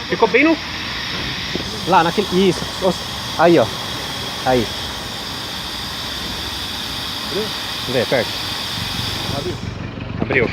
Ficou bem no... Lá, naquele... Isso. Aí, ó. Aí. Vê, perto. Abriu.